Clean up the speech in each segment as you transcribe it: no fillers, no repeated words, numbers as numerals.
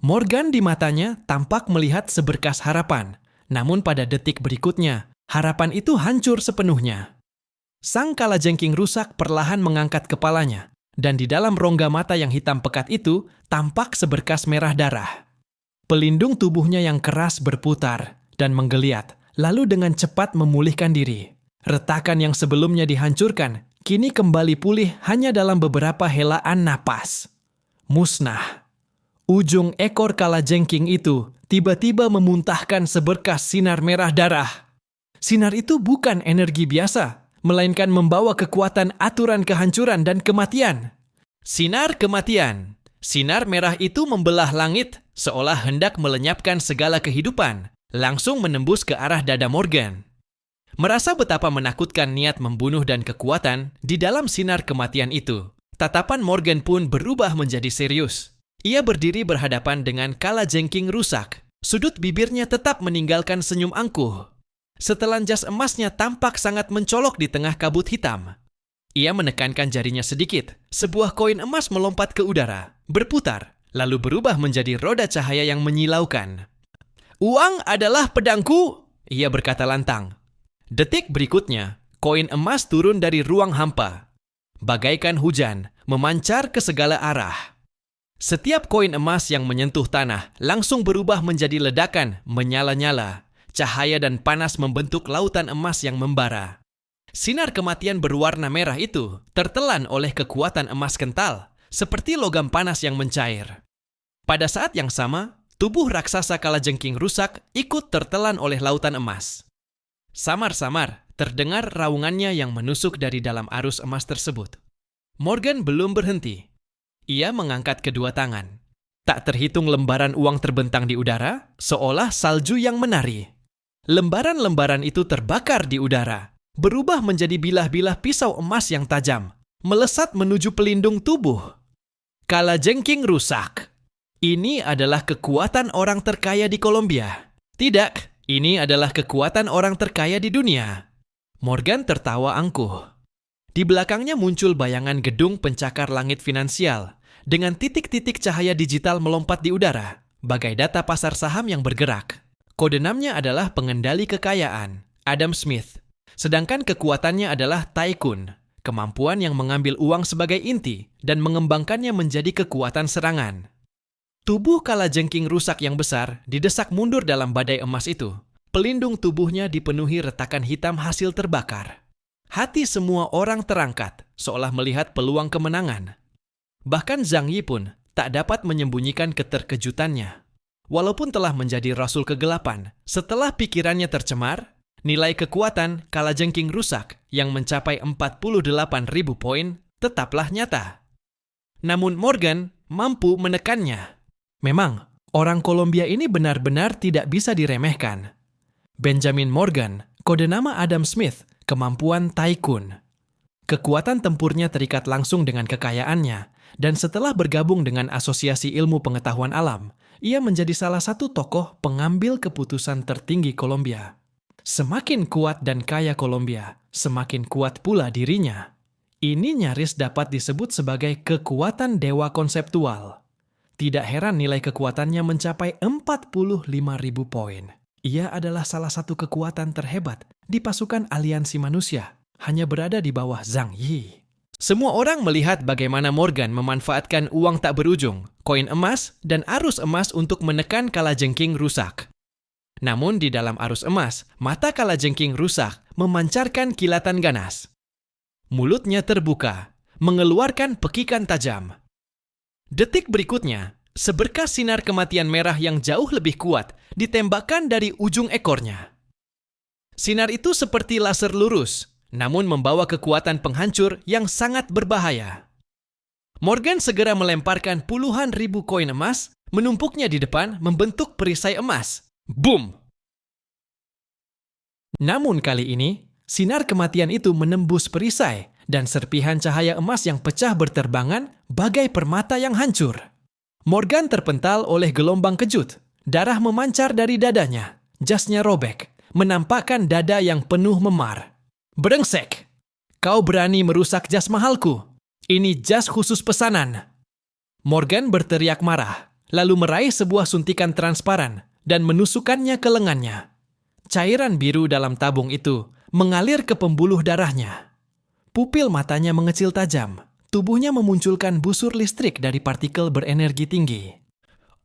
Morgan di matanya tampak melihat seberkas harapan. Namun pada detik berikutnya, harapan itu hancur sepenuhnya. Sang kalajengking rusak perlahan mengangkat kepalanya, dan di dalam rongga mata yang hitam pekat itu tampak seberkas merah darah. Pelindung tubuhnya yang keras berputar dan menggeliat, lalu dengan cepat memulihkan diri. Retakan yang sebelumnya dihancurkan, kini kembali pulih hanya dalam beberapa helaan napas. Musnah. Ujung ekor kalajengking itu tiba-tiba memuntahkan seberkas sinar merah darah. Sinar itu bukan energi biasa, melainkan membawa kekuatan aturan kehancuran dan kematian. Sinar kematian. Sinar merah itu membelah langit, seolah hendak melenyapkan segala kehidupan, langsung menembus ke arah dada Morgan. Merasa betapa menakutkan niat membunuh dan kekuatan di dalam sinar kematian itu, tatapan Morgan pun berubah menjadi serius. Ia berdiri berhadapan dengan kalajengking rusak. Sudut bibirnya tetap meninggalkan senyum angkuh. Setelan jas emasnya tampak sangat mencolok di tengah kabut hitam. Ia menekankan jarinya sedikit. Sebuah koin emas melompat ke udara, berputar, lalu berubah menjadi roda cahaya yang menyilaukan. "Uang adalah pedangku," ia berkata lantang. Detik berikutnya, koin emas turun dari ruang hampa. Bagaikan hujan, memancar ke segala arah. Setiap koin emas yang menyentuh tanah langsung berubah menjadi ledakan, menyala-nyala. Cahaya dan panas membentuk lautan emas yang membara. Sinar kematian berwarna merah itu tertelan oleh kekuatan emas kental, seperti logam panas yang mencair. Pada saat yang sama, tubuh raksasa kalajengking rusak ikut tertelan oleh lautan emas. Samar-samar terdengar raungannya yang menusuk dari dalam arus emas tersebut. Morgan belum berhenti. Ia mengangkat kedua tangan. Tak terhitung lembaran uang terbentang di udara, seolah salju yang menari. Lembaran-lembaran itu terbakar di udara, berubah menjadi bilah-bilah pisau emas yang tajam, melesat menuju pelindung tubuh. Kalajengking rusak. Ini adalah kekuatan orang terkaya di Kolombia. Tidak, ini adalah kekuatan orang terkaya di dunia. Morgan tertawa angkuh. Di belakangnya muncul bayangan gedung pencakar langit finansial, dengan titik-titik cahaya digital melompat di udara, bagai data pasar saham yang bergerak. Kode namanya adalah pengendali kekayaan, Adam Smith. Sedangkan kekuatannya adalah Tycoon, kemampuan yang mengambil uang sebagai inti dan mengembangkannya menjadi kekuatan serangan. Tubuh kalajengking rusak yang besar didesak mundur dalam badai emas itu. Pelindung tubuhnya dipenuhi retakan hitam hasil terbakar. Hati semua orang terangkat, seolah melihat peluang kemenangan. Bahkan Zhang Yi pun tak dapat menyembunyikan keterkejutannya. Walaupun telah menjadi rasul kegelapan, setelah pikirannya tercemar, nilai kekuatan kalajengking rusak yang mencapai 48.000 poin tetaplah nyata. Namun Morgan mampu menekannya. Memang, orang Kolombia ini benar-benar tidak bisa diremehkan. Benjamin Morgan, kode nama Adam Smith, kemampuan Tycoon. Kekuatan tempurnya terikat langsung dengan kekayaannya, dan setelah bergabung dengan Asosiasi Ilmu Pengetahuan Alam, ia menjadi salah satu tokoh pengambil keputusan tertinggi Kolombia. Semakin kuat dan kaya Kolombia, semakin kuat pula dirinya. Ini nyaris dapat disebut sebagai kekuatan dewa konseptual. Tidak heran nilai kekuatannya mencapai 45.000 poin. Ia adalah salah satu kekuatan terhebat di pasukan aliansi manusia, hanya berada di bawah Zhang Yi. Semua orang melihat bagaimana Morgan memanfaatkan uang tak berujung, koin emas, dan arus emas untuk menekan kalajengking rusak. Namun di dalam arus emas, mata kalajengking rusak memancarkan kilatan ganas. Mulutnya terbuka, mengeluarkan pekikan tajam. Detik berikutnya, seberkas sinar kematian merah yang jauh lebih kuat ditembakkan dari ujung ekornya. Sinar itu seperti laser lurus, namun membawa kekuatan penghancur yang sangat berbahaya. Morgan segera melemparkan puluhan ribu koin emas, menumpuknya di depan membentuk perisai emas. Boom! Namun kali ini, sinar kematian itu menembus perisai dan serpihan cahaya emas yang pecah berterbangan bagai permata yang hancur. Morgan terpental oleh gelombang kejut. Darah memancar dari dadanya. Jasnya robek, menampakkan dada yang penuh memar. "Brengsek! Kau berani merusak jas mahalku? Ini jas khusus pesanan!" Morgan berteriak marah, lalu meraih sebuah suntikan transparan dan menusukkannya ke lengannya. Cairan biru dalam tabung itu mengalir ke pembuluh darahnya. Pupil matanya mengecil tajam. Tubuhnya memunculkan busur listrik dari partikel berenergi tinggi.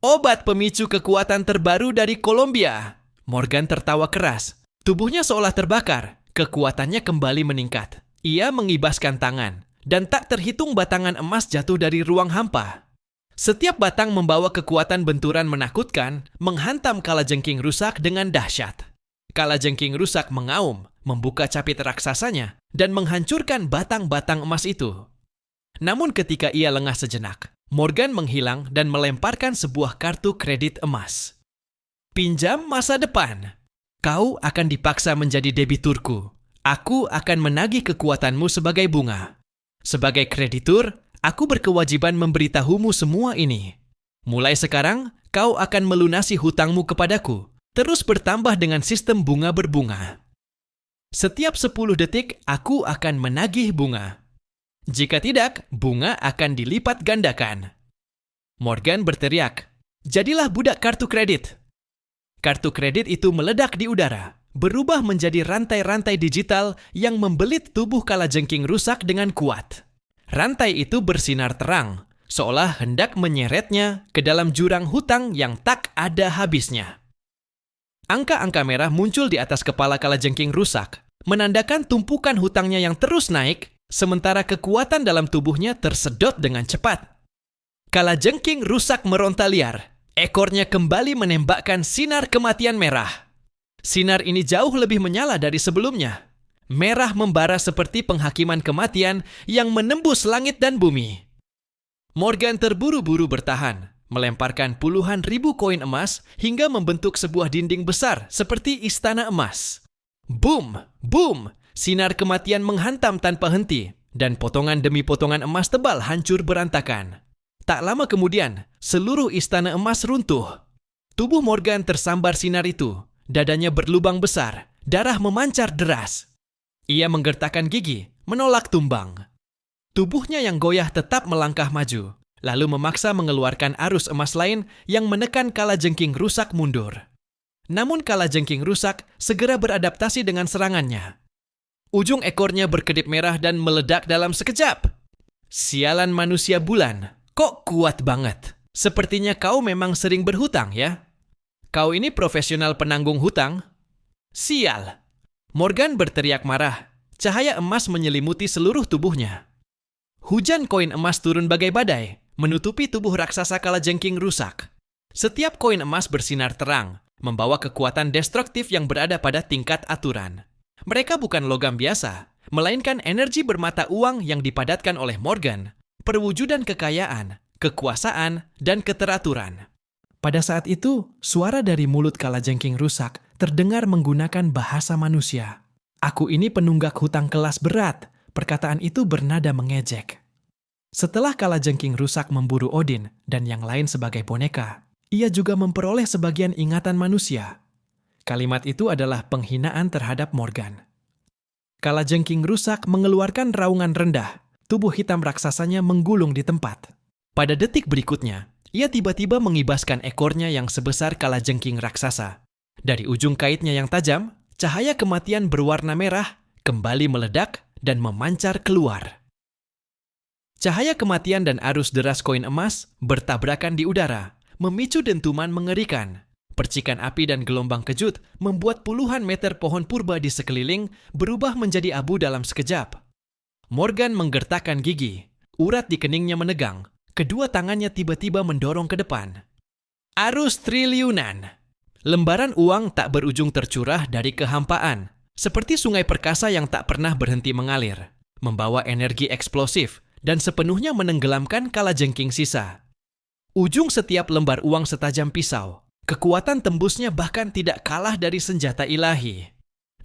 Obat pemicu kekuatan terbaru dari Columbia. Morgan tertawa keras. Tubuhnya seolah terbakar. Kekuatannya kembali meningkat. Ia mengibaskan tangan, dan tak terhitung batangan emas jatuh dari ruang hampa. Setiap batang membawa kekuatan benturan menakutkan, menghantam kalajengking rusak dengan dahsyat. Kalajengking rusak mengaum, membuka capit raksasanya, dan menghancurkan batang-batang emas itu. Namun ketika ia lengah sejenak, Morgan menghilang dan melemparkan sebuah kartu kredit emas. Pinjam masa depan. Kau akan dipaksa menjadi debiturku. Aku akan menagih kekuatanmu sebagai bunga. Sebagai kreditur, aku berkewajiban memberitahumu semua ini. Mulai sekarang, kau akan melunasi hutangmu kepadaku, terus bertambah dengan sistem bunga berbunga. Setiap 10 detik, aku akan menagih bunga. Jika tidak, bunga akan dilipat gandakan. Morgan berteriak, "Jadilah budak kartu kredit." Kartu kredit itu meledak di udara, berubah menjadi rantai-rantai digital yang membelit tubuh kalajengking rusak dengan kuat. Rantai itu bersinar terang, seolah hendak menyeretnya ke dalam jurang hutang yang tak ada habisnya. Angka-angka merah muncul di atas kepala kalajengking rusak, menandakan tumpukan hutangnya yang terus naik, sementara kekuatan dalam tubuhnya tersedot dengan cepat. Kalajengking rusak meronta liar. Ekornya kembali menembakkan sinar kematian merah. Sinar ini jauh lebih menyala dari sebelumnya. Merah membara seperti penghakiman kematian yang menembus langit dan bumi. Morgan terburu-buru bertahan, melemparkan puluhan ribu koin emas hingga membentuk sebuah dinding besar seperti istana emas. Boom! Boom! Sinar kematian menghantam tanpa henti, dan potongan demi potongan emas tebal hancur berantakan. Tak lama kemudian, seluruh istana emas runtuh. Tubuh Morgan tersambar sinar itu, dadanya berlubang besar, darah memancar deras. Ia menggertakkan gigi, menolak tumbang. Tubuhnya yang goyah tetap melangkah maju, lalu memaksa mengeluarkan arus emas lain yang menekan kalajengking rusak mundur. Namun kalajengking rusak segera beradaptasi dengan serangannya. Ujung ekornya berkedip merah dan meledak dalam sekejap. Sialan manusia bulan, kok kuat banget? Sepertinya kau memang sering berhutang ya? Kau ini profesional penanggung hutang? Sial! Morgan berteriak marah. Cahaya emas menyelimuti seluruh tubuhnya. Hujan koin emas turun bagai badai, menutupi tubuh raksasa kalajengking rusak. Setiap koin emas bersinar terang, membawa kekuatan destruktif yang berada pada tingkat aturan. Mereka bukan logam biasa, melainkan energi bermata uang yang dipadatkan oleh Morgan, perwujudan kekayaan, kekuasaan, dan keteraturan. Pada saat itu, suara dari mulut kalajengking rusak terdengar menggunakan bahasa manusia. Aku ini penunggak hutang kelas berat, perkataan itu bernada mengejek. Setelah kalajengking rusak memburu Odin dan yang lain sebagai boneka, ia juga memperoleh sebagian ingatan manusia. Kalimat itu adalah penghinaan terhadap Morgan. Kalajengking rusak mengeluarkan raungan rendah, tubuh hitam raksasanya menggulung di tempat. Pada detik berikutnya, ia tiba-tiba mengibaskan ekornya yang sebesar kalajengking raksasa. Dari ujung kaitnya yang tajam, cahaya kematian berwarna merah kembali meledak dan memancar keluar. Cahaya kematian dan arus deras koin emas bertabrakan di udara, memicu dentuman mengerikan. Percikan api dan gelombang kejut membuat puluhan meter pohon purba di sekeliling berubah menjadi abu dalam sekejap. Morgan menggertakkan gigi, urat di keningnya menegang, kedua tangannya tiba-tiba mendorong ke depan. Arus triliunan. Lembaran uang tak berujung tercurah dari kehampaan, seperti sungai perkasa yang tak pernah berhenti mengalir, membawa energi eksplosif dan sepenuhnya menenggelamkan kalajengking sisa. Ujung setiap lembar uang setajam pisau. Kekuatan tembusnya bahkan tidak kalah dari senjata ilahi.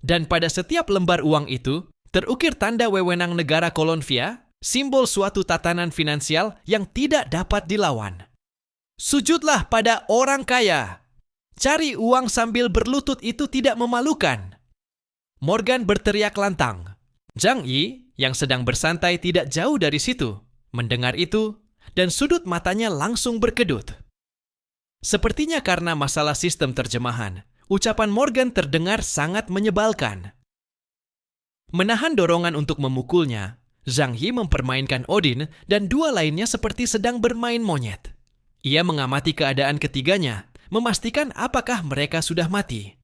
Dan pada setiap lembar uang itu, terukir tanda wewenang negara Columbia, simbol suatu tatanan finansial yang tidak dapat dilawan. Sujudlah pada orang kaya. Cari uang sambil berlutut itu tidak memalukan. Morgan berteriak lantang. Zhang Yi, yang sedang bersantai tidak jauh dari situ, mendengar itu, dan sudut matanya langsung berkedut. Sepertinya karena masalah sistem terjemahan, ucapan Morgan terdengar sangat menyebalkan. Menahan dorongan untuk memukulnya, Zhang Yi mempermainkan Odin dan dua lainnya seperti sedang bermain monyet. Ia mengamati keadaan ketiganya, memastikan apakah mereka sudah mati.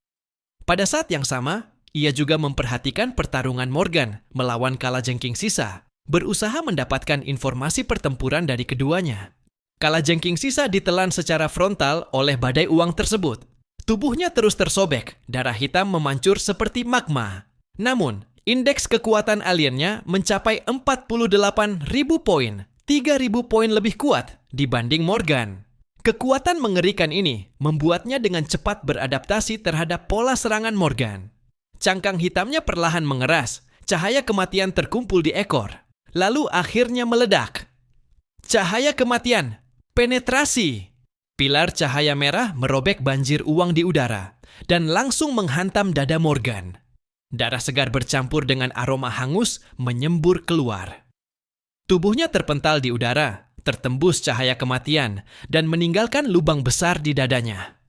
Pada saat yang sama, ia juga memperhatikan pertarungan Morgan melawan kalajengking sisa, berusaha mendapatkan informasi pertempuran dari keduanya. Kalajengking sisa ditelan secara frontal oleh badai uang tersebut. Tubuhnya terus tersobek, darah hitam memancur seperti magma. Namun, indeks kekuatan aliennya mencapai 48.000 poin, 3.000 poin lebih kuat dibanding Morgan. Kekuatan mengerikan ini membuatnya dengan cepat beradaptasi terhadap pola serangan Morgan. Cangkang hitamnya perlahan mengeras, cahaya kematian terkumpul di ekor, lalu akhirnya meledak. Cahaya kematian, penetrasi. Pilar cahaya merah merobek banjir uang di udara dan langsung menghantam dada Morgan. Darah segar bercampur dengan aroma hangus menyembur keluar. Tubuhnya terpental di udara, tertembus cahaya kematian, dan meninggalkan lubang besar di dadanya.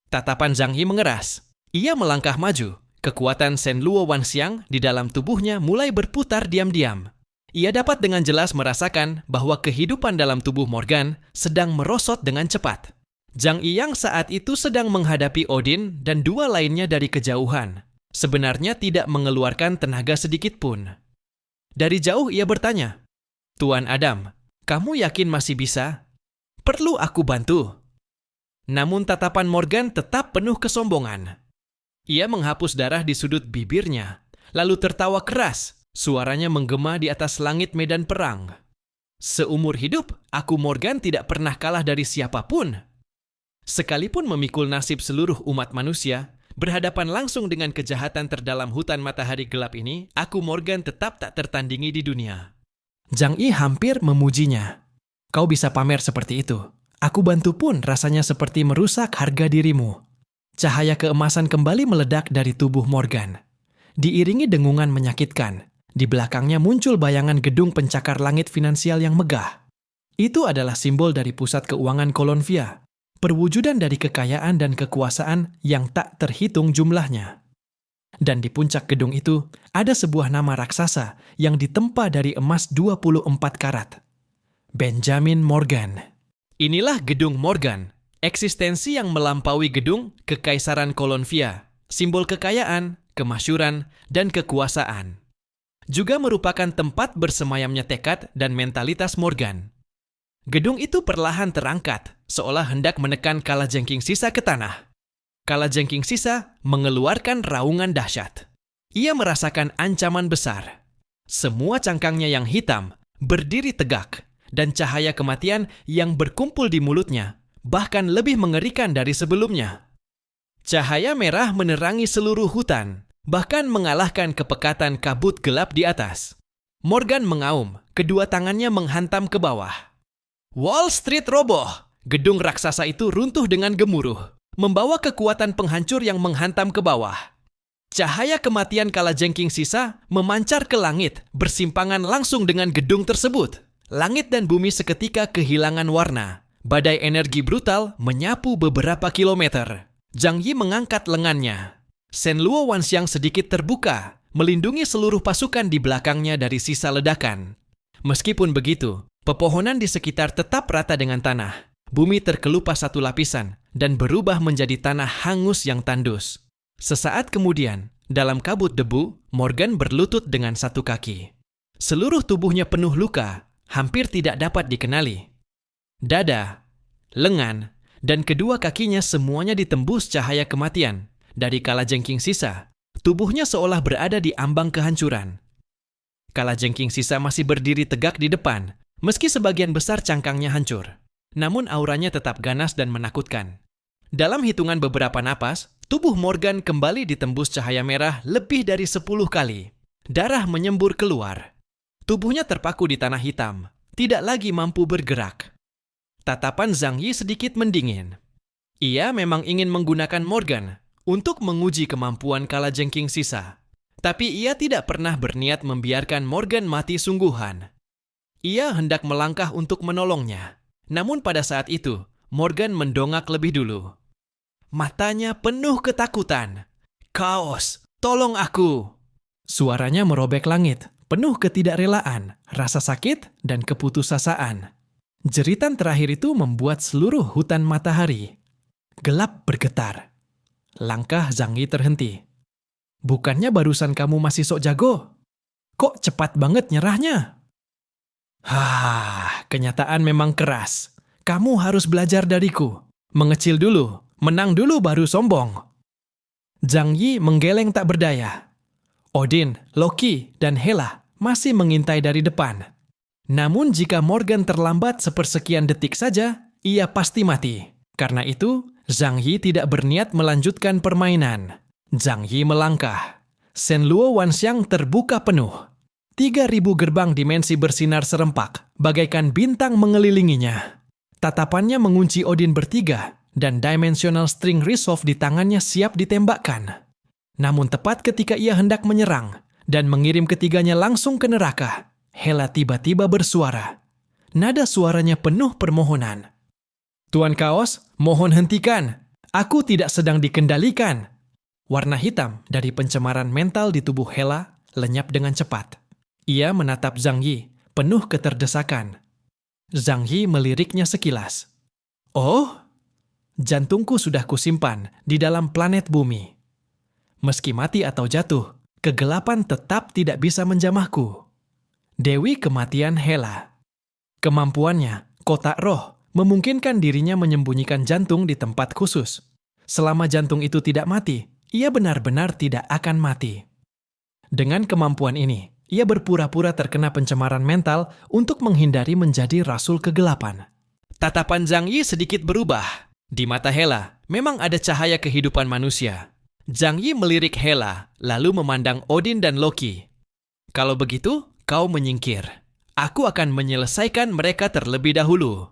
Tatapan Zhang Yi mengeras. Ia melangkah maju. Kekuatan Shen Luo Wanxiang di dalam tubuhnya mulai berputar diam-diam. Ia dapat dengan jelas merasakan bahwa kehidupan dalam tubuh Morgan sedang merosot dengan cepat. Zhang Yi yang saat itu sedang menghadapi Odin dan dua lainnya dari kejauhan, sebenarnya tidak mengeluarkan tenaga sedikit pun. Dari jauh ia bertanya, "Tuan Adam, kamu yakin masih bisa? Perlu aku bantu?" Namun tatapan Morgan tetap penuh kesombongan. Ia menghapus darah di sudut bibirnya, lalu tertawa keras. Suaranya menggema di atas langit medan perang. "Seumur hidup, aku Morgan tidak pernah kalah dari siapapun. Sekalipun memikul nasib seluruh umat manusia, berhadapan langsung dengan kejahatan terdalam hutan matahari gelap ini, aku Morgan tetap tak tertandingi di dunia." Zhang Yi hampir memujinya. "Kau bisa pamer seperti itu. Aku bantu pun rasanya seperti merusak harga dirimu." Cahaya keemasan kembali meledak dari tubuh Morgan. Diiringi dengungan menyakitkan. Di belakangnya muncul bayangan gedung pencakar langit finansial yang megah. Itu adalah simbol dari pusat keuangan Kolonvia, perwujudan dari kekayaan dan kekuasaan yang tak terhitung jumlahnya. Dan di puncak gedung itu, ada sebuah nama raksasa yang ditempa dari emas 24 karat. Benjamin Morgan. Inilah gedung Morgan, eksistensi yang melampaui gedung Kekaisaran Kolonvia, simbol kekayaan, kemasyuran, dan kekuasaan. Juga merupakan tempat bersemayamnya tekad dan mentalitas Morgan. Gedung itu perlahan terangkat, seolah hendak menekan kalajengking sisa ke tanah. Kalajengking sisa mengeluarkan raungan dahsyat. Ia merasakan ancaman besar. Semua cangkangnya yang hitam berdiri tegak, dan cahaya kematian yang berkumpul di mulutnya bahkan lebih mengerikan dari sebelumnya. Cahaya merah menerangi seluruh hutan, bahkan mengalahkan kepekatan kabut gelap di atas. Morgan mengaum, kedua tangannya menghantam ke bawah. Wall Street roboh. Gedung raksasa itu runtuh dengan gemuruh, membawa kekuatan penghancur yang menghantam ke bawah. Cahaya kematian kalajengking sisa memancar ke langit, bersimpangan langsung dengan gedung tersebut. Langit dan bumi seketika kehilangan warna. Badai energi brutal menyapu beberapa kilometer. Zhang Yi mengangkat lengannya. Shen Luo Wanxiang sedikit terbuka, melindungi seluruh pasukan di belakangnya dari sisa ledakan. Meskipun begitu, pepohonan di sekitar tetap rata dengan tanah. Bumi terkelupas satu lapisan dan berubah menjadi tanah hangus yang tandus. Sesaat kemudian, dalam kabut debu, Morgan berlutut dengan satu kaki. Seluruh tubuhnya penuh luka, hampir tidak dapat dikenali. Dada, lengan, dan kedua kakinya semuanya ditembus cahaya kematian. Dari kalajengking sisa, tubuhnya seolah berada di ambang kehancuran. Kalajengking sisa masih berdiri tegak di depan, meski sebagian besar cangkangnya hancur. Namun auranya tetap ganas dan menakutkan. Dalam hitungan beberapa napas, tubuh Morgan kembali ditembus cahaya merah lebih dari 10 kali. Darah menyembur keluar. Tubuhnya terpaku di tanah hitam, tidak lagi mampu bergerak. Tatapan Zhang Yi sedikit mendingin. Ia memang ingin menggunakan Morgan untuk menguji kemampuan kalajengking sisa. Tapi ia tidak pernah berniat membiarkan Morgan mati sungguhan. Ia hendak melangkah untuk menolongnya. Namun pada saat itu, Morgan mendongak lebih dulu. Matanya penuh ketakutan. "Chaos, tolong aku!" Suaranya merobek langit, penuh ketidakrelaan, rasa sakit, dan keputusasaan. Jeritan terakhir itu membuat seluruh hutan matahari gelap bergetar. Langkah Zhang Yi terhenti. "Bukannya barusan kamu masih sok jago? Kok cepat banget nyerahnya?" Kenyataan memang keras. Kamu harus belajar dariku. Mengecil dulu, menang dulu baru sombong." Zhang Yi menggeleng tak berdaya. Odin, Loki, dan Hela masih mengintai dari depan. Namun jika Morgan terlambat sepersekian detik saja, ia pasti mati. Karena itu, Zhang Yi tidak berniat melanjutkan permainan. Zhang Yi melangkah. Shenluo Wanxiang terbuka penuh. 3.000 gerbang dimensi bersinar serempak, bagaikan bintang mengelilinginya. Tatapannya mengunci Odin bertiga, dan Dimensional String Resolve di tangannya siap ditembakkan. Namun tepat ketika ia hendak menyerang dan mengirim ketiganya langsung ke neraka, Hela tiba-tiba bersuara. Nada suaranya penuh permohonan. "Tuan Chaos, mohon hentikan. Aku tidak sedang dikendalikan." Warna hitam dari pencemaran mental di tubuh Hela lenyap dengan cepat. Ia menatap Zhang Yi, penuh keterdesakan. Zhang Yi meliriknya sekilas. "Oh, jantungku sudah kusimpan di dalam planet bumi. Meski mati atau jatuh, kegelapan tetap tidak bisa menjamahku." Dewi Kematian Hela. Kemampuannya, kotak roh, memungkinkan dirinya menyembunyikan jantung di tempat khusus. Selama jantung itu tidak mati, ia benar-benar tidak akan mati. Dengan kemampuan ini, ia berpura-pura terkena pencemaran mental untuk menghindari menjadi rasul kegelapan. Tatapan Zhang Yi sedikit berubah. Di mata Hela, memang ada cahaya kehidupan manusia. Zhang Yi melirik Hela, lalu memandang Odin dan Loki. "Kalau begitu, kau menyingkir. Aku akan menyelesaikan mereka terlebih dahulu."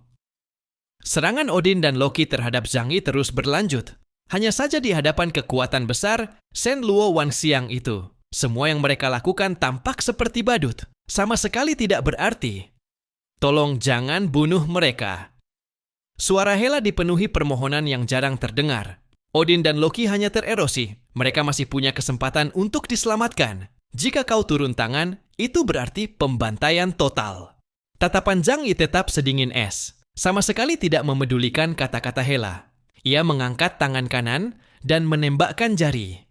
Serangan Odin dan Loki terhadap Zhang Yi terus berlanjut. Hanya saja di hadapan kekuatan besar Shenluo Wanxiang itu, semua yang mereka lakukan tampak seperti badut, sama sekali tidak berarti. "Tolong jangan bunuh mereka." Suara Hela dipenuhi permohonan yang jarang terdengar. Odin dan Loki hanya tererosi. Mereka masih punya kesempatan untuk diselamatkan. Jika kau turun tangan, itu berarti pembantaian total. Tatapan Zhang Yi tetap sedingin es. Sama sekali tidak memedulikan kata-kata Hela. Ia mengangkat tangan kanan dan menembakkan jari.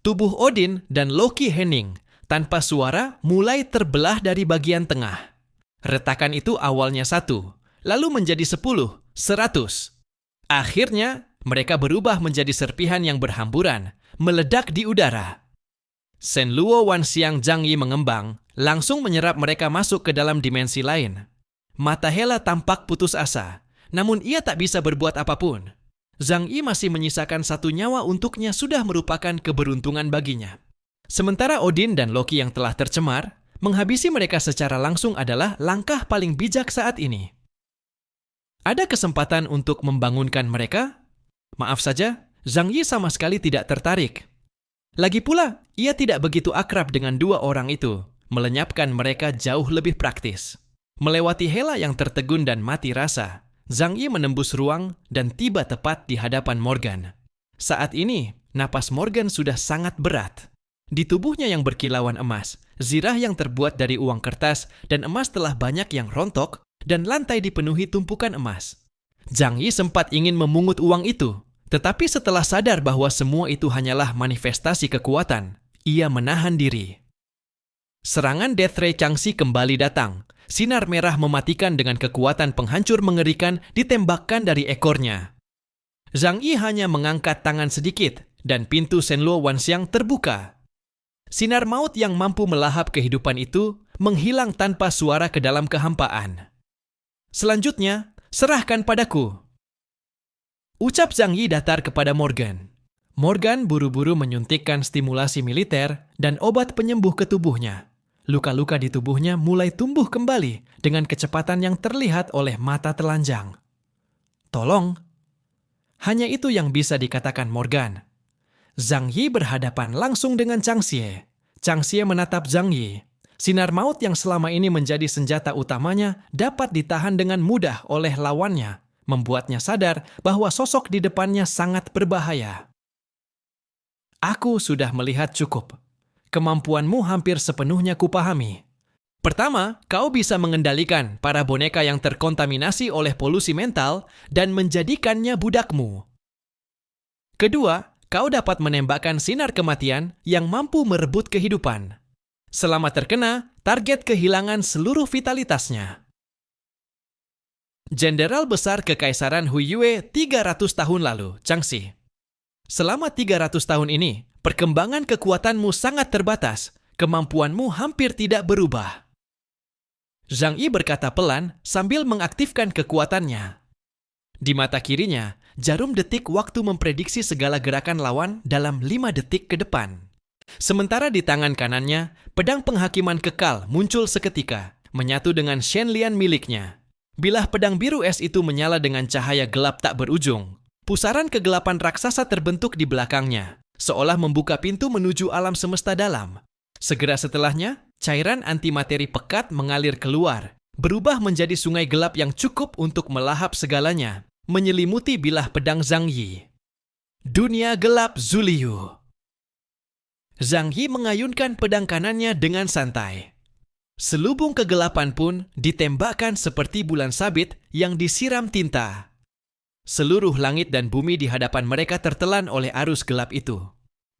Tubuh Odin dan Loki hening. Tanpa suara, mulai terbelah dari bagian tengah. Retakan itu awalnya 1, lalu menjadi 10, 100. Akhirnya, mereka berubah menjadi serpihan yang berhamburan, meledak di udara. Shenluo Wanxiang Zhang Yi mengembang, langsung menyerap mereka masuk ke dalam dimensi lain. Mata Hela tampak putus asa, namun ia tak bisa berbuat apapun. Zhang Yi masih menyisakan 1 nyawa untuknya sudah merupakan keberuntungan baginya. Sementara Odin dan Loki yang telah tercemar, menghabisi mereka secara langsung adalah langkah paling bijak saat ini. Ada kesempatan untuk membangunkan mereka? Maaf saja, Zhang Yi sama sekali tidak tertarik. Lagi pula, ia tidak begitu akrab dengan 2 orang itu. Melenyapkan mereka jauh lebih praktis. Melewati Hela yang tertegun dan mati rasa, Zhang Yi menembus ruang dan tiba tepat di hadapan Morgan. Saat ini, napas Morgan sudah sangat berat. Di tubuhnya yang berkilauan emas, zirah yang terbuat dari uang kertas dan emas telah banyak yang rontok dan lantai dipenuhi tumpukan emas. Zhang Yi sempat ingin memungut uang itu, tetapi setelah sadar bahwa semua itu hanyalah manifestasi kekuatan, ia menahan diri. Serangan Death Ray Changxi kembali datang. Sinar merah mematikan dengan kekuatan penghancur mengerikan ditembakkan dari ekornya. Zhang Yi hanya mengangkat tangan sedikit dan pintu Shenluo Wanxiang terbuka. Sinar maut yang mampu melahap kehidupan itu menghilang tanpa suara ke dalam kehampaan. Selanjutnya, serahkan padaku. Ucap Zhang Yi datar kepada Morgan. Morgan buru-buru menyuntikkan stimulasi militer dan obat penyembuh ke tubuhnya. Luka-luka di tubuhnya mulai tumbuh kembali dengan kecepatan yang terlihat oleh mata telanjang. Tolong. Hanya itu yang bisa dikatakan Morgan. Zhang Yi berhadapan langsung dengan Chang Xie. Chang Xie menatap Zhang Yi. Sinar maut yang selama ini menjadi senjata utamanya dapat ditahan dengan mudah oleh lawannya, membuatnya sadar bahwa sosok di depannya sangat berbahaya. Aku sudah melihat cukup. Kemampuanmu hampir sepenuhnya kupahami. Pertama, kau bisa mengendalikan para boneka yang terkontaminasi oleh polusi mental dan menjadikannya budakmu. Kedua, kau dapat menembakkan sinar kematian yang mampu merebut kehidupan. Selama terkena, target kehilangan seluruh vitalitasnya. Jenderal Besar Kekaisaran Huiyue 300 tahun lalu, Changxi. Selama 300 tahun ini, perkembangan kekuatanmu sangat terbatas, kemampuanmu hampir tidak berubah. Zhang Yi berkata pelan sambil mengaktifkan kekuatannya. Di mata kirinya, jarum detik waktu memprediksi segala gerakan lawan dalam 5 detik ke depan. Sementara di tangan kanannya, pedang penghakiman kekal muncul seketika, menyatu dengan Shen Lian miliknya. Bilah pedang biru es itu menyala dengan cahaya gelap tak berujung. Pusaran kegelapan raksasa terbentuk di belakangnya, seolah membuka pintu menuju alam semesta dalam. Segera setelahnya, cairan antimateri pekat mengalir keluar, berubah menjadi sungai gelap yang cukup untuk melahap segalanya, menyelimuti bilah pedang Zhang Yi. Dunia gelap Zuliu. Zhang Yi mengayunkan pedang kanannya dengan santai. Selubung kegelapan pun ditembakkan seperti bulan sabit yang disiram tinta. Seluruh langit dan bumi di hadapan mereka tertelan oleh arus gelap itu.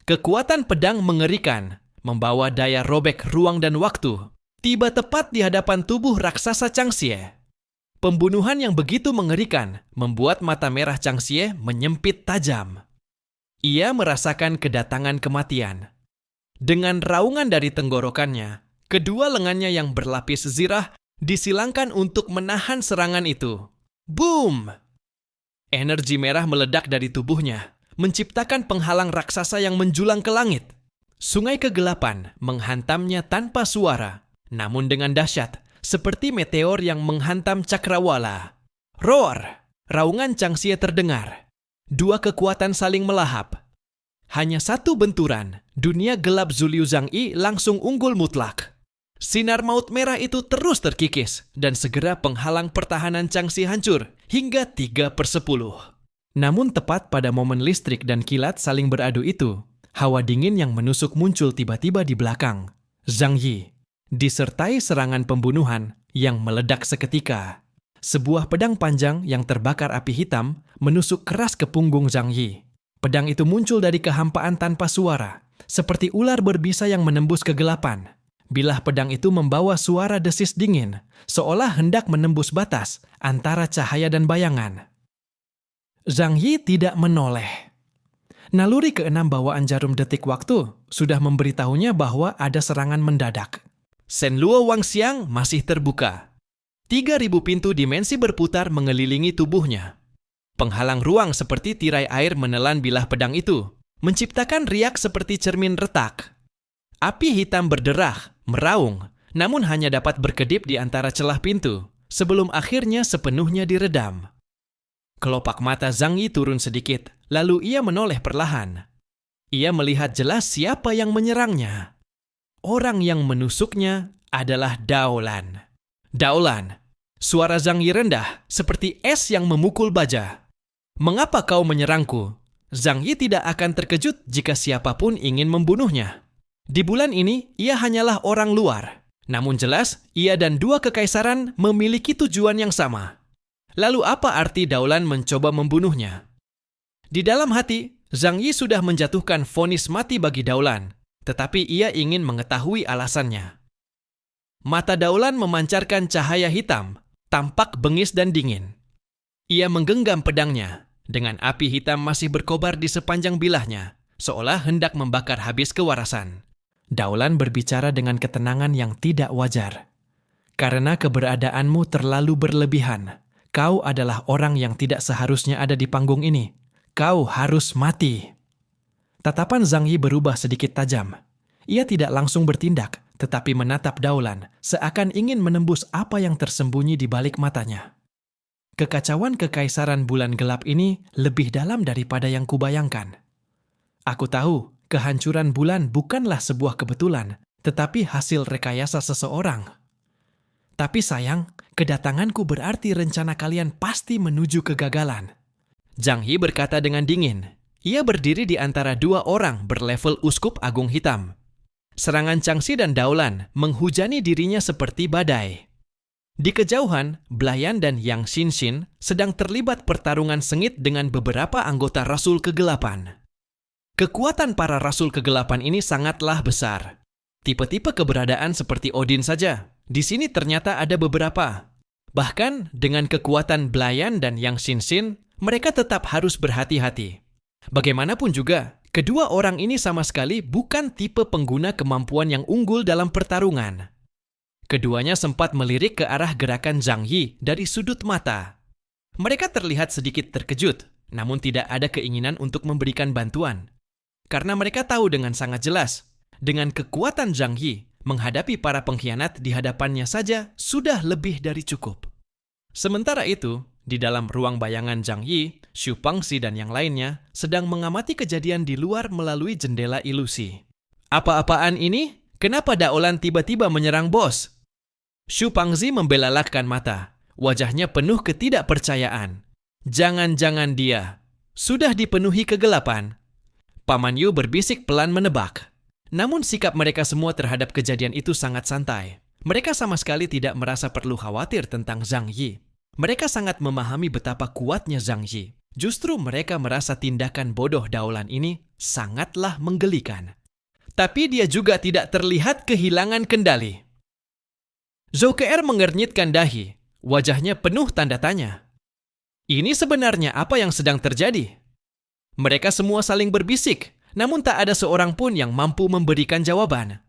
Kekuatan pedang mengerikan, membawa daya robek ruang dan waktu, tiba tepat di hadapan tubuh raksasa Changxie. Pembunuhan yang begitu mengerikan membuat mata merah Changxie menyempit tajam. Ia merasakan kedatangan kematian. Dengan raungan dari tenggorokannya, kedua lengannya yang berlapis zirah disilangkan untuk menahan serangan itu. Boom! Energi merah meledak dari tubuhnya, menciptakan penghalang raksasa yang menjulang ke langit. Sungai kegelapan menghantamnya tanpa suara, namun dengan dahsyat, seperti meteor yang menghantam cakrawala. Roar! Raungan Changxie terdengar. Dua kekuatan saling melahap. Hanya satu benturan, dunia gelap Zuliu Zhang Yi langsung unggul mutlak. Sinar maut merah itu terus terkikis, dan segera penghalang pertahanan Changxi hancur hingga 3/10. Namun tepat pada momen listrik dan kilat saling beradu itu, hawa dingin yang menusuk muncul tiba-tiba di belakang Zhang Yi, disertai serangan pembunuhan yang meledak seketika. Sebuah pedang panjang yang terbakar api hitam menusuk keras ke punggung Zhang Yi. Pedang itu muncul dari kehampaan tanpa suara, seperti ular berbisa yang menembus kegelapan. Bilah pedang itu membawa suara desis dingin, seolah hendak menembus batas antara cahaya dan bayangan. Zhang Yi tidak menoleh. Naluri keenam bawaan jarum detik waktu sudah memberitahunya bahwa ada serangan mendadak. Shenluo Wangxiang masih terbuka. 3.000 pintu dimensi berputar mengelilingi tubuhnya. Penghalang ruang seperti tirai air menelan bilah pedang itu, menciptakan riak seperti cermin retak. Api hitam berderah, meraung, namun hanya dapat berkedip di antara celah pintu, sebelum akhirnya sepenuhnya diredam. Kelopak mata Zhang Yi turun sedikit, lalu ia menoleh perlahan. Ia melihat jelas siapa yang menyerangnya. Orang yang menusuknya adalah Daolan. Daolan, suara Zhang Yi rendah, seperti es yang memukul baja. Mengapa kau menyerangku? Zhang Yi tidak akan terkejut jika siapapun ingin membunuhnya. Di bulan ini, ia hanyalah orang luar. Namun jelas, ia dan dua kekaisaran memiliki tujuan yang sama. Lalu apa arti Daolan mencoba membunuhnya? Di dalam hati, Zhang Yi sudah menjatuhkan vonis mati bagi Daolan, tetapi ia ingin mengetahui alasannya. Mata Daolan memancarkan cahaya hitam, tampak bengis dan dingin. Ia menggenggam pedangnya, dengan api hitam masih berkobar di sepanjang bilahnya, seolah hendak membakar habis kewarasan. Daolan berbicara dengan ketenangan yang tidak wajar. Karena keberadaanmu terlalu berlebihan, kau adalah orang yang tidak seharusnya ada di panggung ini. Kau harus mati. Tatapan Zhang Yi berubah sedikit tajam. Ia tidak langsung bertindak, tetapi menatap Daolan, seakan ingin menembus apa yang tersembunyi di balik matanya. Kekacauan kekaisaran bulan gelap ini lebih dalam daripada yang kubayangkan. Aku tahu, kehancuran bulan bukanlah sebuah kebetulan, tetapi hasil rekayasa seseorang. Tapi sayang, kedatanganku berarti rencana kalian pasti menuju kegagalan. Zhang Yi berkata dengan dingin. Ia berdiri di antara dua orang berlevel uskup agung hitam. Serangan Changxi dan Daolan menghujani dirinya seperti badai. Di kejauhan, Blayan dan Yang Xinxin sedang terlibat pertarungan sengit dengan beberapa anggota Rasul Kegelapan. Kekuatan para Rasul Kegelapan ini sangatlah besar. Tipe-tipe keberadaan seperti Odin saja. Di sini ternyata ada beberapa. Bahkan dengan kekuatan Blayan dan Yang Xinxin, mereka tetap harus berhati-hati. Bagaimanapun juga, kedua orang ini sama sekali bukan tipe pengguna kemampuan yang unggul dalam pertarungan. Keduanya sempat melirik ke arah gerakan Zhang Yi dari sudut mata. Mereka terlihat sedikit terkejut, namun tidak ada keinginan untuk memberikan bantuan. Karena mereka tahu dengan sangat jelas, dengan kekuatan Zhang Yi, menghadapi para pengkhianat di hadapannya saja sudah lebih dari cukup. Sementara itu, di dalam ruang bayangan Zhang Yi, Xu Pangxi dan yang lainnya sedang mengamati kejadian di luar melalui jendela ilusi. Apa-apaan ini? Kenapa Daolan tiba-tiba menyerang bos? Xu Pangxi membelalakkan mata. Wajahnya penuh ketidakpercayaan. Jangan-jangan dia sudah dipenuhi kegelapan. Paman Yu berbisik pelan menebak. Namun sikap mereka semua terhadap kejadian itu sangat santai. Mereka sama sekali tidak merasa perlu khawatir tentang Zhang Yi. Mereka sangat memahami betapa kuatnya Zhang Yi. Justru mereka merasa tindakan bodoh Daolan ini sangatlah menggelikan. Tapi dia juga tidak terlihat kehilangan kendali. Zhou Ke'er mengernyitkan dahi. Wajahnya penuh tanda tanya. Ini sebenarnya apa yang sedang terjadi? Mereka semua saling berbisik, namun tak ada seorang pun yang mampu memberikan jawaban.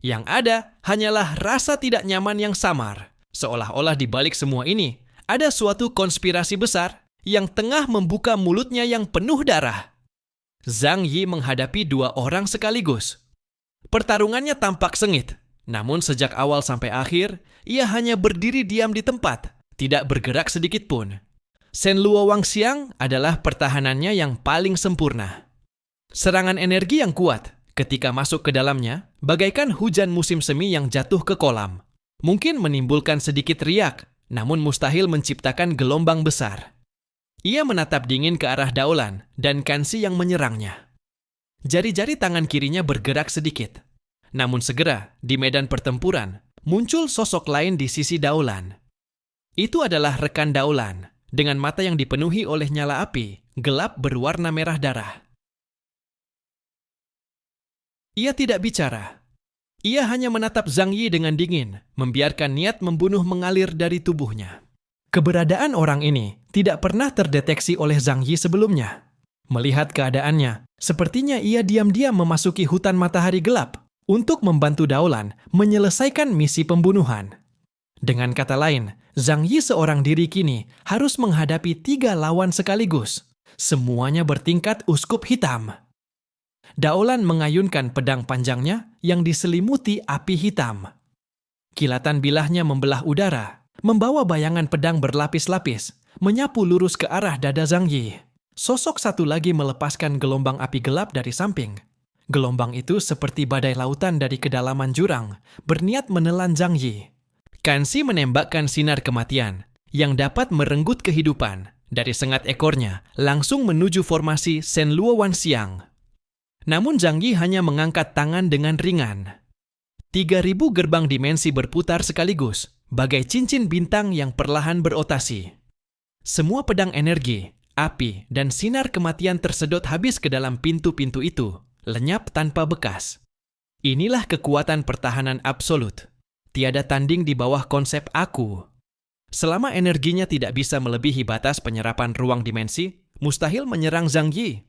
Yang ada hanyalah rasa tidak nyaman yang samar. Seolah-olah di balik semua ini, ada suatu konspirasi besar yang tengah membuka mulutnya yang penuh darah. Zhang Yi menghadapi dua orang sekaligus. Pertarungannya tampak sengit, namun sejak awal sampai akhir, ia hanya berdiri diam di tempat, tidak bergerak sedikit pun. Shen Luo Wangxiang adalah pertahanannya yang paling sempurna. Serangan energi yang kuat ketika masuk ke dalamnya, bagaikan hujan musim semi yang jatuh ke kolam. Mungkin menimbulkan sedikit riak, namun mustahil menciptakan gelombang besar. Ia menatap dingin ke arah Daolan dan Kansi yang menyerangnya. Jari-jari tangan kirinya bergerak sedikit. Namun segera, di medan pertempuran, muncul sosok lain di sisi Daolan. Itu adalah rekan Daolan, dengan mata yang dipenuhi oleh nyala api, gelap berwarna merah darah. Ia tidak bicara. Ia hanya menatap Zhang Yi dengan dingin, membiarkan niat membunuh mengalir dari tubuhnya. Keberadaan orang ini tidak pernah terdeteksi oleh Zhang Yi sebelumnya. Melihat keadaannya, sepertinya ia diam-diam memasuki hutan matahari gelap untuk membantu Daolan menyelesaikan misi pembunuhan. Dengan kata lain, Zhang Yi seorang diri kini harus menghadapi 3 lawan sekaligus. Semuanya bertingkat uskup hitam. Daolan mengayunkan pedang panjangnya yang diselimuti api hitam. Kilatan bilahnya membelah udara, membawa bayangan pedang berlapis-lapis, menyapu lurus ke arah dada Zhang Yi. Sosok satu lagi melepaskan gelombang api gelap dari samping. Gelombang itu seperti badai lautan dari kedalaman jurang, berniat menelan Zhang Yi. Kansi menembakkan sinar kematian yang dapat merenggut kehidupan dari sengat ekornya langsung menuju formasi Shen Luo Wangxiang. Namun Zhang Yi hanya mengangkat tangan dengan ringan. 3.000 gerbang dimensi berputar sekaligus, bagai cincin bintang yang perlahan berotasi. Semua pedang energi, api, dan sinar kematian tersedot habis ke dalam pintu-pintu itu, lenyap tanpa bekas. Inilah kekuatan pertahanan absolut. Tiada tanding di bawah konsep aku. Selama energinya tidak bisa melebihi batas penyerapan ruang dimensi, mustahil menyerang Zhang Yi.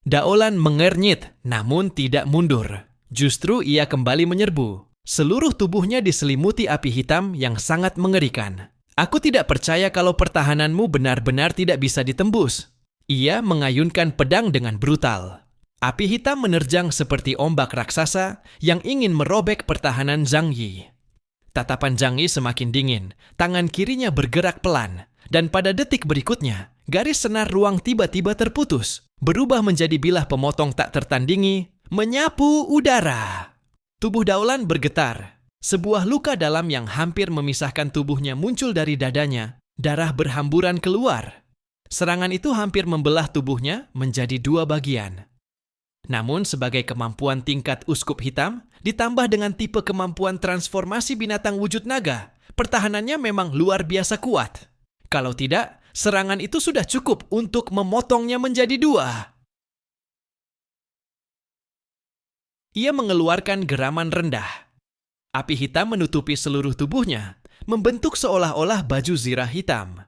Daolan mengernyit, namun tidak mundur. Justru ia kembali menyerbu. Seluruh tubuhnya diselimuti api hitam yang sangat mengerikan. Aku tidak percaya kalau pertahananmu benar-benar tidak bisa ditembus. Ia mengayunkan pedang dengan brutal. Api hitam menerjang seperti ombak raksasa yang ingin merobek pertahanan Zhang Yi. Tatapan Zhang Yi semakin dingin, tangan kirinya bergerak pelan, dan pada detik berikutnya, garis senar ruang tiba-tiba terputus, berubah menjadi bilah pemotong tak tertandingi, menyapu udara. Tubuh Daolan bergetar. Sebuah luka dalam yang hampir memisahkan tubuhnya muncul dari dadanya. Darah berhamburan keluar. Serangan itu hampir membelah tubuhnya menjadi 2 bagian. Namun sebagai kemampuan tingkat uskup hitam, ditambah dengan tipe kemampuan transformasi binatang wujud naga, pertahanannya memang luar biasa kuat. Kalau tidak, serangan itu sudah cukup untuk memotongnya menjadi 2. Ia mengeluarkan geraman rendah. Api hitam menutupi seluruh tubuhnya, membentuk seolah-olah baju zirah hitam.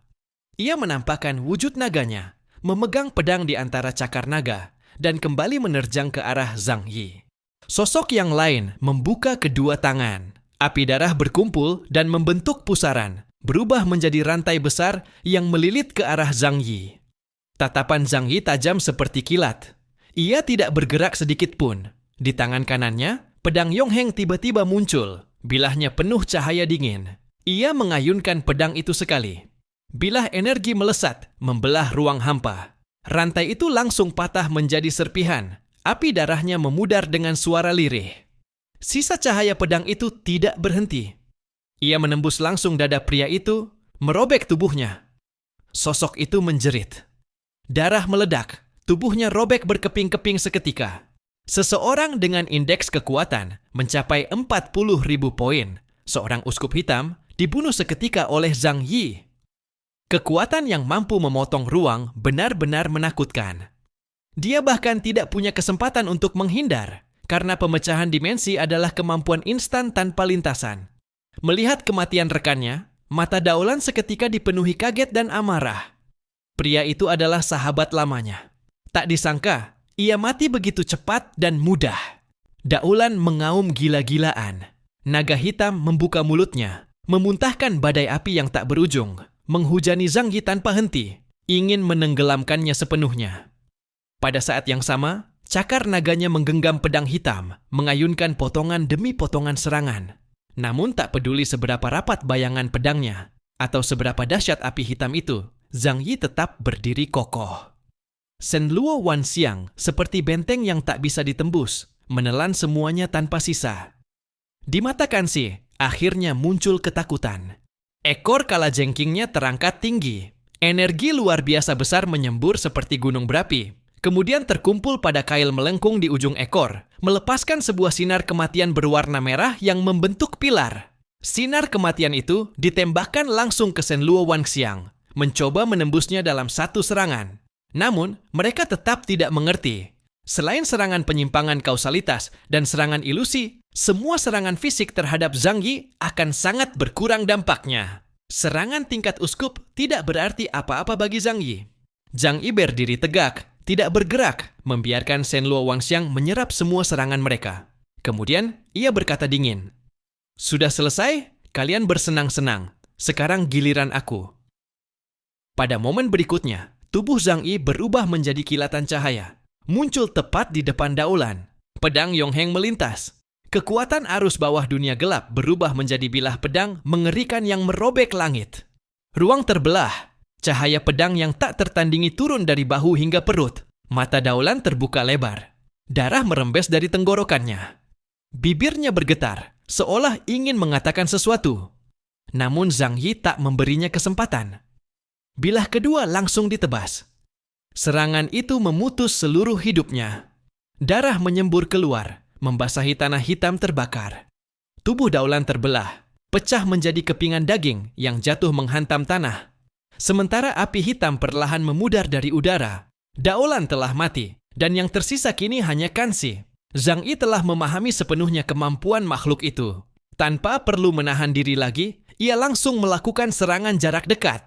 Ia menampakkan wujud naganya, memegang pedang di antara cakar naga, dan kembali menerjang ke arah Zhang Yi. Sosok yang lain membuka kedua tangan. Api darah berkumpul dan membentuk pusaran, berubah menjadi rantai besar yang melilit ke arah Zhang Yi. Tatapan Zhang Yi tajam seperti kilat. Ia tidak bergerak sedikit pun. Di tangan kanannya, pedang Yongheng tiba-tiba muncul, bilahnya penuh cahaya dingin. Ia mengayunkan pedang itu sekali. Bilah energi melesat, membelah ruang hampa. Rantai itu langsung patah menjadi serpihan. Api darahnya memudar dengan suara lirih. Sisa cahaya pedang itu tidak berhenti. Ia menembus langsung dada pria itu, merobek tubuhnya. Sosok itu menjerit. Darah meledak, tubuhnya robek berkeping-keping seketika. Seseorang dengan indeks kekuatan mencapai 40.000 poin, seorang uskup hitam, dibunuh seketika oleh Zhang Yi. Kekuatan yang mampu memotong ruang benar-benar menakutkan. Dia bahkan tidak punya kesempatan untuk menghindar, karena pemecahan dimensi adalah kemampuan instan tanpa lintasan. Melihat kematian rekannya, mata Daolan seketika dipenuhi kaget dan amarah. Pria itu adalah sahabat lamanya. Tak disangka, ia mati begitu cepat dan mudah. Daolan mengaum gila-gilaan. Naga hitam membuka mulutnya, memuntahkan badai api yang tak berujung, menghujani Zhang Yi tanpa henti, ingin menenggelamkannya sepenuhnya. Pada saat yang sama, cakar naganya menggenggam pedang hitam, mengayunkan potongan demi potongan serangan. Namun tak peduli seberapa rapat bayangan pedangnya, atau seberapa dahsyat api hitam itu, Zhang Yi tetap berdiri kokoh. Shen Luo Wanxiang seperti benteng yang tak bisa ditembus, menelan semuanya tanpa sisa. Di mata Kansi, akhirnya muncul ketakutan. Ekor kalajengkingnya terangkat tinggi. Energi luar biasa besar menyembur seperti gunung berapi. Kemudian terkumpul pada kail melengkung di ujung ekor, melepaskan sebuah sinar kematian berwarna merah yang membentuk pilar. Sinar kematian itu ditembakkan langsung ke Shen Luo Wanxiang, mencoba menembusnya dalam satu serangan. Namun, mereka tetap tidak mengerti. Selain serangan penyimpangan kausalitas dan serangan ilusi, semua serangan fisik terhadap Zhang Yi akan sangat berkurang dampaknya. Serangan tingkat uskup tidak berarti apa-apa bagi Zhang Yi. Zhang Yi berdiri tegak, tidak bergerak, membiarkan Shen Luo Wanxiang menyerap semua serangan mereka. Kemudian, ia berkata dingin, "Sudah selesai? Kalian bersenang-senang. Sekarang giliran aku." Pada momen berikutnya, tubuh Zhang Yi berubah menjadi kilatan cahaya. Muncul tepat di depan Daolan. Pedang Yongheng melintas. Kekuatan arus bawah dunia gelap berubah menjadi bilah pedang mengerikan yang merobek langit. Ruang terbelah. Cahaya pedang yang tak tertandingi turun dari bahu hingga perut. Mata Daolan terbuka lebar. Darah merembes dari tenggorokannya. Bibirnya bergetar, seolah ingin mengatakan sesuatu. Namun Zhang Yi tak memberinya kesempatan. Bilah kedua langsung ditebas. Serangan itu memutus seluruh hidupnya. Darah menyembur keluar, membasahi tanah hitam terbakar. Tubuh Daolan terbelah, pecah menjadi kepingan daging yang jatuh menghantam tanah. Sementara api hitam perlahan memudar dari udara. Daolan telah mati, dan yang tersisa kini hanya Kansi. Zhang Yi telah memahami sepenuhnya kemampuan makhluk itu. Tanpa perlu menahan diri lagi, ia langsung melakukan serangan jarak dekat.